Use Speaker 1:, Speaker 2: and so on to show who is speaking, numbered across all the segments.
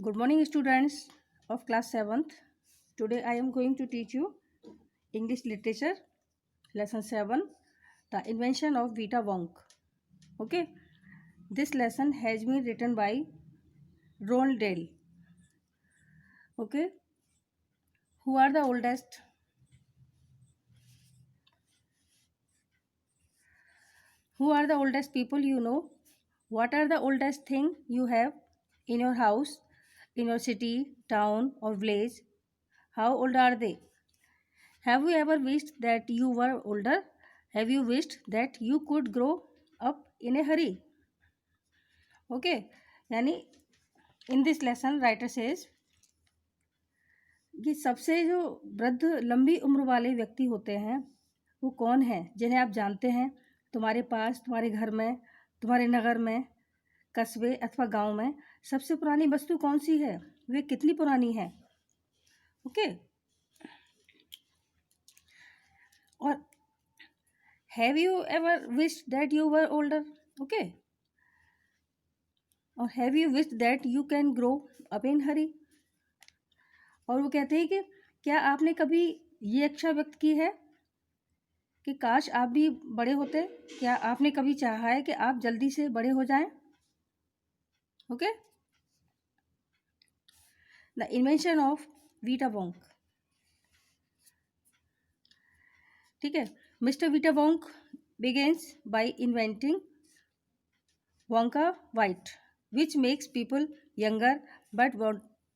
Speaker 1: Good morning, students of class 7th. Today I am going to teach you English Literature, Lesson 7, The Invention of Vita Wonk. Okay, this lesson has been written by Roald Dahl. Okay, who are the oldest? Who are the oldest people you know? What are the oldest thing you have in your house, in your city, town, or village? How old are they? Have you ever wished that you were older? Have you wished that you could grow up in a hurry? Okay, यानी in this lesson writer says कि सबसे जो वृद्ध लंबी उम्र वाले व्यक्ति होते हैं वो कौन हैं जिन्हें आप जानते हैं तुम्हारे पास, तुम्हारे घर में, तुम्हारे नगर में, कस्बे अथवा गांव में सबसे पुरानी वस्तु कौन सी है, वे कितनी पुरानी है. ओके और have you ever wished that you were older. Okay और have you wished that you can grow up in a. Hurry वो कहते हैं कि क्या आपने कभी ये इच्छा व्यक्त की है कि काश आप भी बड़े होते. क्या आपने कभी चाहा है कि आप जल्दी से बड़े हो जाएं. ओके द इन्वेंशन ऑफ वीटा वोंक. ठीक है, मिस्टर वीटा Wonka begins by inventing Wonka White, which makes people younger, but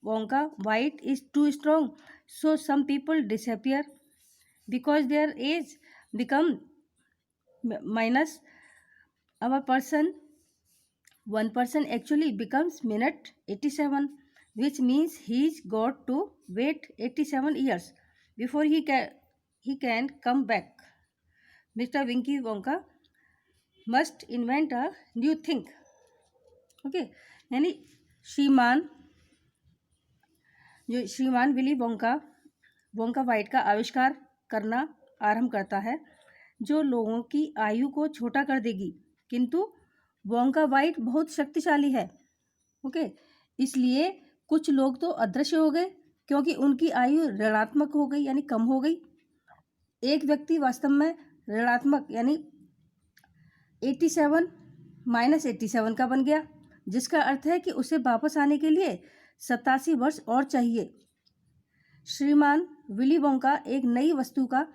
Speaker 1: Wonka White is too strong, so some people disappear because their age become minus. One person actually becomes minute 87, which means he's got to wait 87 years before he can come back. Mr. Winky Wonka must invent a new thing. Okay यानी श्रीमान Willy Wonka white का आविष्कार करना आरंभ करता है जो लोगों की आयु को छोटा कर देगी, किंतु वोंका वाइट बहुत शक्तिशाली है. ओके इसलिए कुछ लोग तो अदृश्य हो गए क्योंकि उनकी आयु ऋणात्मक हो गई यानी कम हो गई. एक व्यक्ति वास्तव में ऋणात्मक यानी 87 माइनस 87 का बन गया, जिसका अर्थ है कि उसे वापस आने के लिए 87 वर्ष और चाहिए. श्रीमान विली वोंका एक नई वस्तु का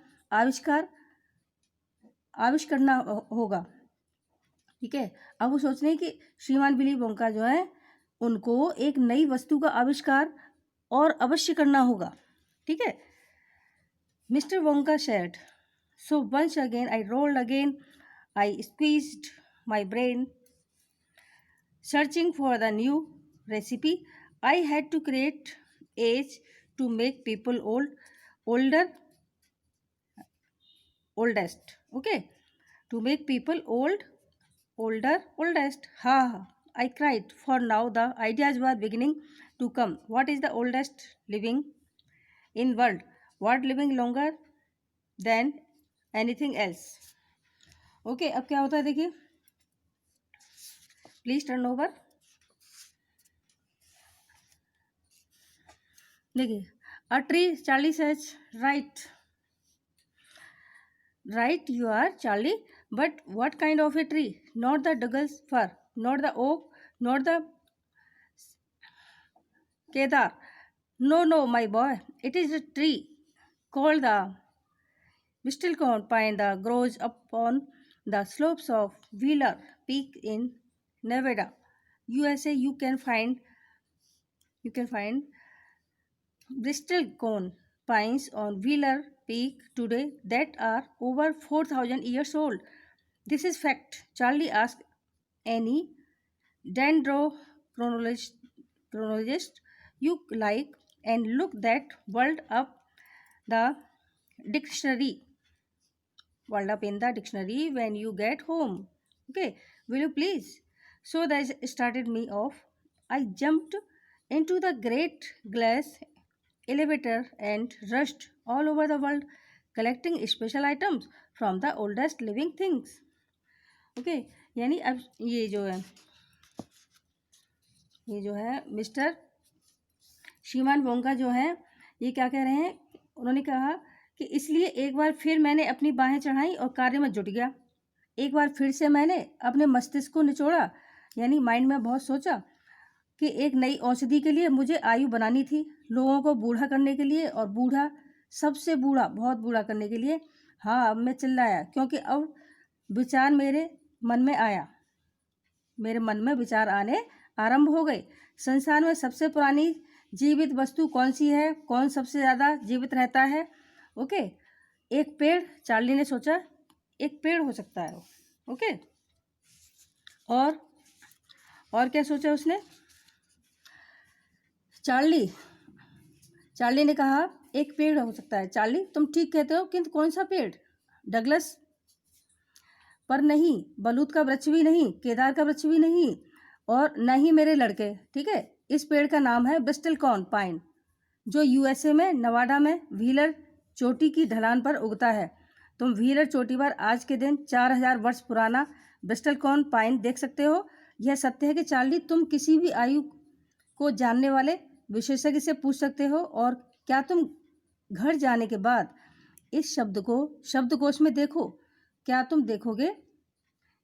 Speaker 1: आविष्कारना होगा. ठीक है, अब वो सोच रहे हैं कि श्रीमान विली वोंका जो है उनको एक नई वस्तु का आविष्कार और अवश्य करना होगा. ठीक है, mister Wonka shared, so once again I rolled again, I squeezed my brain searching for the new recipe. I had to create age to make people oldest. Okay, to make people oldest. Ha! I cried. For now, the ideas were beginning to come. What is the oldest living in world? What living longer than anything else? Okay, अब क्या होता है देखिए. Please turn over. देखिए, a tree, Charlie says, right you are Charlie, but what kind of a tree? Not the Douglas fir, not the oak, not the cedar. No my boy, it is a tree called the bristlecone pine that grows up on the slopes of Wheeler Peak in Nevada, USA. You can find bristlecone pines on Wheeler Peak today that are over 4,000 years old. This is fact. Charlie asked any dendrochronologist you like and look that world up the dictionary. World up in the dictionary when you get home. Okay, will you please? So that started me off. I jumped into the great glass elevator and rushed all over the world collecting special items from the oldest living things. Okay, यानी अब ये जो है mister श्रीमान Wonka जो है ये क्या कह रहे हैं, उन्होंने कहा कि इसलिए एक बार फिर मैंने अपनी बाहें चढ़ाई और कार्य में जुट गया। एक बार फिर से मैंने अपने मस्तिष्क को निचोड़ा, यानी माइंड में बहुत सोचा कि एक नई औषधि के लिए मुझे आयु बनानी थी, लोगों को बूढ़ा करने के लिए, और बूढ़ा सबसे बूढ़ा, बहुत बूढ़ा करने के लिए। हाँ, अब मैं चिल्लाया क्योंकि अब विचार मेरे मन में आया, मेरे मन में विचार आने आरंभ हो गए। संसार में सबसे पुरानी जीवित वस्तु कौन सी है, कौन सबसे ज़्यादा जीवित रहता है? ओके, एक पेड़। चार्ली ने सोचा एक पेड़ हो सकता है। ओके, और क्या सोचा उसने? चार्ली ने कहा एक पेड़ हो सकता है। चार्ली, तुम ठीक कहते हो, किंतु कौन सा पेड़? डगलस, पर नहीं, बलूत का वृक्ष भी नहीं, केदार का वृक्ष भी नहीं, और न ही मेरे लड़के। ठीक है, इस पेड़ का नाम है ब्रिस्टलकॉर्न पाइन, जो यूएसए में नवाडा में व्हीलर चोटी की ढलान पर उगता है। तुम व्हीलर चोटी पर आज के दिन 4000 वर्ष पुराना ब्रिस्टलकॉर्न पाइन देख सकते हो। यह सत्य है कि चार्ली, तुम किसी भी आयु को जानने वाले विशेषज्ञ से पूछ सकते हो, और क्या तुम घर जाने के बाद इस शब्द को शब्दकोश में देखो? क्या तुम देखोगे?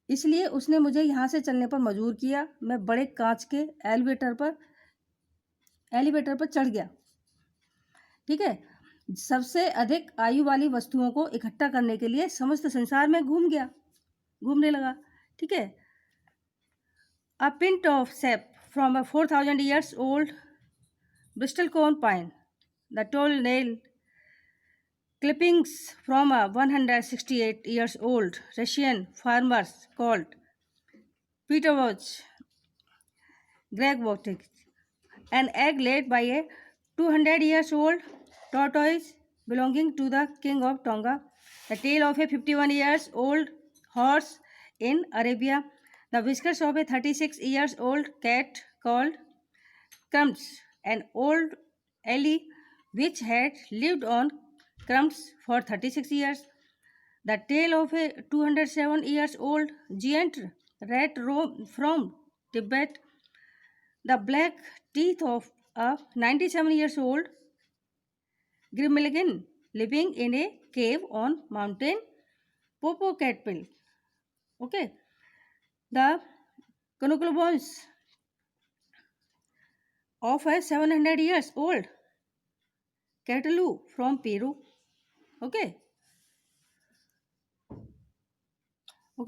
Speaker 1: इसलिए उसने मुझे यहाँ से चलने पर मजबूर किया। मैं बड़े कांच के एलिवेटर पर चढ़ गया। ठीक है, सबसे अधिक आयु वाली वस्तुओं को इकट्ठा करने के लिए समस्त संसार में घूमने लगा। ठीक है, a pint of sap from a 4000 years old bristlecone pine, the tall nail clippings from a 168 years old Russian farmers called Peterwatch Gregvotic, an egg laid by a 200 years old tortoise belonging to the king of Tonga, the tail of a 51 years old horse in Arabia, the whiskers of a 36 years old cat called Crumbs, an old ellie which had lived on crumbs for 36 years, the tail of a 207 years old giant rat from Tibet, the black teeth of a 97 years old Grimmelgen living in a cave on mountain Popocatépetl. Okay, the Conoclobons of a 700 years old Catalu from Peru. Okay,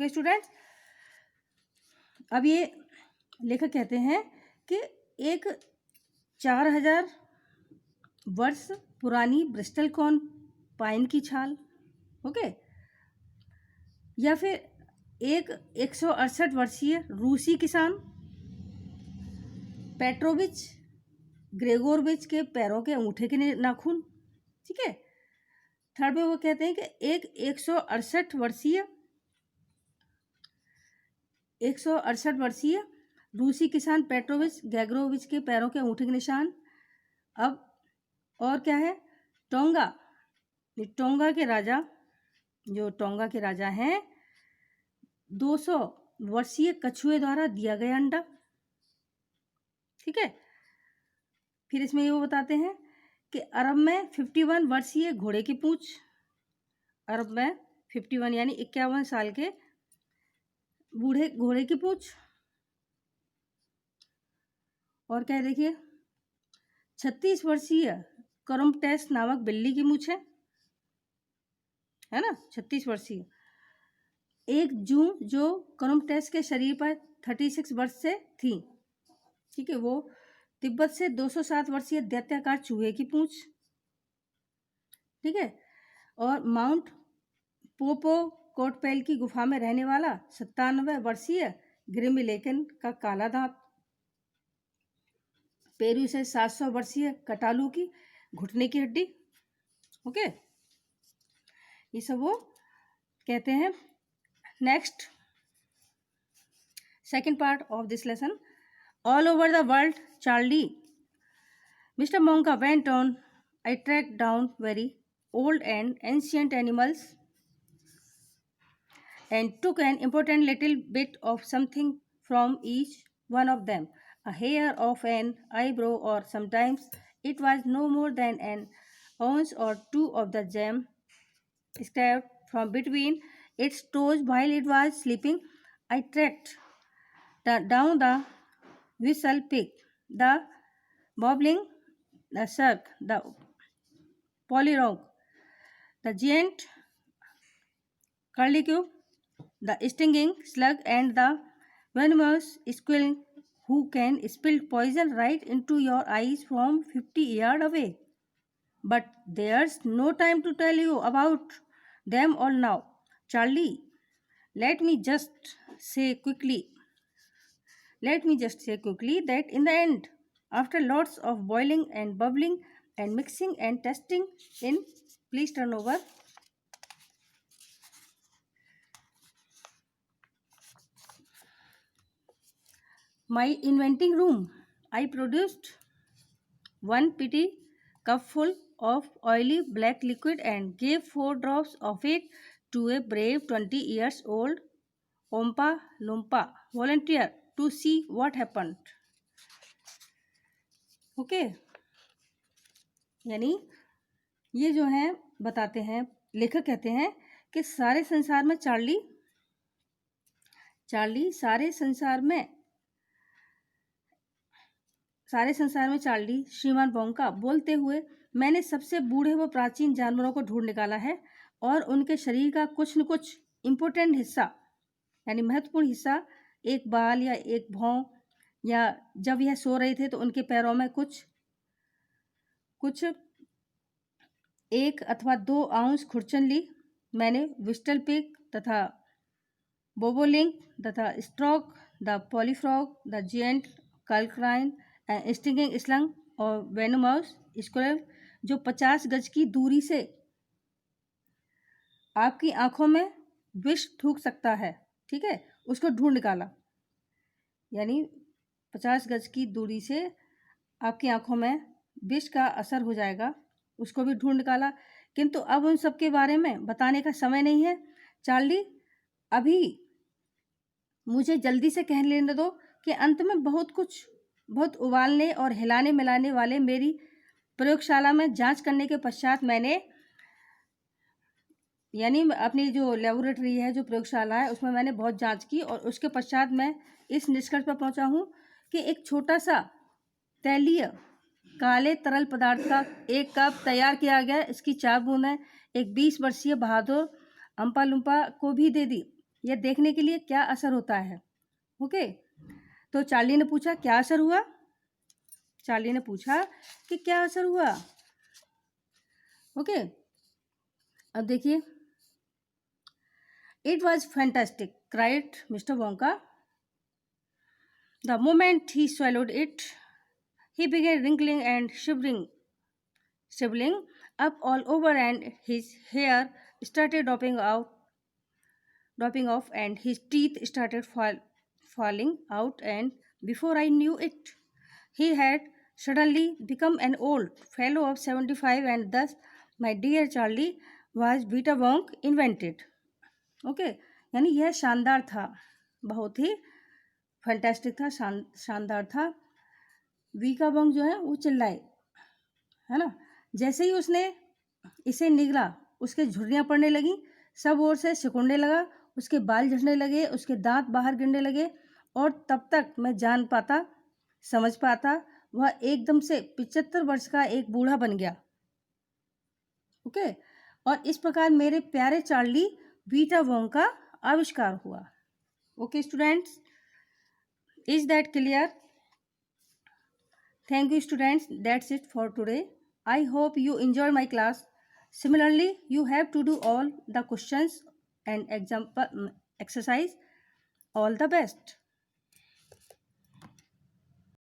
Speaker 1: students, अब ये लेखक कहते हैं कि एक 4000 वर्ष पुरानी ब्रिस्टलकॉर्न pine की छाल, ओके, या फिर एक 168 वर्षीय रूसी किसान पेट्रोविच ग्रेगोरविच के पैरों के अंगूठे के नाखून। ठीक है, थर्ड में वो कहते हैं कि एक 168 वर्षीय रूसी किसान पेट्रोविच ग्रेगोरविच के पैरों के अंगूठे के निशान। अब और क्या है? टोंगा के राजा, जो टोंगा के राजा हैं, 200 वर्षीय कछुए द्वारा दिया गया अंडा। ठीक है, फिर इसमें ये वो बताते हैं कि अरब में 51 वर्षीय घोड़े की पूंछ, अरब में 51 यानी 51 साल के बूढ़े घोड़े की पूंछ। और क्या है देखिए, 36 वर्षीय करम्पटेस नामक बिल्ली की मूंछ है ना, 36 वर्षीय। एक जूं जो करम्पटेस के शरीर पर 36 वर्ष से थी। ठीक है, वो तिब्बत से 207 वर्षीय दैत्याकार चूहे की पूंछ। ठीक है, और माउंट पोपोकोटपेल की गुफा में रहने वाला 97 वर्षीय ग्रिमिलेकन का काला दांत। पेरू से 700 वर्षीय कटालू की घुटने की हड्डी। ओके, ये सब वो कहते हैं। Next, second part of this lesson, all over the world Charlie Mr. Monka went on. I tracked down very old and ancient animals and took an important little bit of something from each one of them, a hair of an eyebrow or sometimes It was no more than an ounce or two of the jam scraped from between its toes while it was sleeping. I tracked down the whistle pig, the bobbling the shark, the polyrogue, the giant curlicue, the stinging slug, and the venomous squirrel who can spill poison right into your eyes from 50 yards away. But there's no time to tell you about them all now. Charlie, let me just say quickly, let me just say quickly that in the end, after lots of boiling and bubbling and mixing and testing in, please turn over. My inventing room, I produced one petty cupful of oily black liquid and gave 4 drops of it to a brave 20 years old Oompa Loompa volunteer to see what happened. Okay यानी ये जो है बताते हैं, लेखक कहते हैं कि सारे संसार में चार्ली सारे संसार में चार्ली श्रीमान बोंका बोलते हुए, मैंने सबसे बूढ़े व प्राचीन जानवरों को ढूंढ निकाला है और उनके शरीर का कुछ न कुछ इम्पोर्टेंट हिस्सा यानी महत्वपूर्ण हिस्सा, एक बाल या एक भौं, या जब यह सो रहे थे तो उनके पैरों में कुछ 1 अथवा 2 आउंस खुरचन ली। मैंने विस्टल पिग तथा बोबोलिंक तथा stork, the polyfrog, the giant कल्क्राइन, स्टिंगिंग स्लंग और वेनोमस स्क्विरल जो 50 गज की दूरी से आपकी आंखों में विष थूक सकता है, ठीक है, उसको ढूंढ निकाला। यानी 50 गज की दूरी से आपकी आंखों में विष का असर हो जाएगा, उसको भी ढूंढ निकाला। किंतु अब उन सब के बारे में बताने का समय नहीं है चार्ली, अभी मुझे जल्दी से कह लेने दो कि अंत में बहुत उबालने और हिलाने मिलाने वाले मेरी प्रयोगशाला में जांच करने के पश्चात मैंने, यानी अपनी जो लेबोरेटरी है, जो प्रयोगशाला है, उसमें मैंने बहुत जांच की और उसके पश्चात मैं इस निष्कर्ष पर पहुंचा हूं कि एक छोटा सा तैलीय काले तरल पदार्थ का 1 कप तैयार किया गया। इसकी 4 बूंदें एक 20 वर्षीय बहादुर अम्पा लुम्पा को भी दे दी, यह देखने के लिए क्या असर होता है। ओके, तो चार्ली ने पूछा क्या असर हुआ। चार्ली ने पूछा कि क्या असर हुआ। ओके, अब देखिए, it was fantastic cried mister Wonka the moment he swallowed it. He began wrinkling and shriveling up all over, and his hair started dropping off, and his teeth started falling out, and before I knew it, he had suddenly become an old fellow of 75, and thus, my dear Charlie, was Vita Wonk invented. Okay, यानी यह शानदार था, बहुत ही fantastic था, शानदार था। वीका बंग जो है वो चिल्लाए, है ना। जैसे ही उसने इसे निगला, उसके झुर्रियाँ पड़ने लगी, सब ओर से सिकुड़ने लगा, उसके बाल झड़ने लगे, उसके दांत बाहर गिरने लगे, और तब तक मैं समझ पाता वह एकदम से 75 वर्ष का एक बूढ़ा बन गया। ओके, और इस प्रकार मेरे प्यारे चार्ली वीटा वोंग का आविष्कार हुआ। Okay students, is that clear? Thank you students, that's it for today. I hope you enjoy my class. Similarly, you have to do all the questions and example exercise. All the best.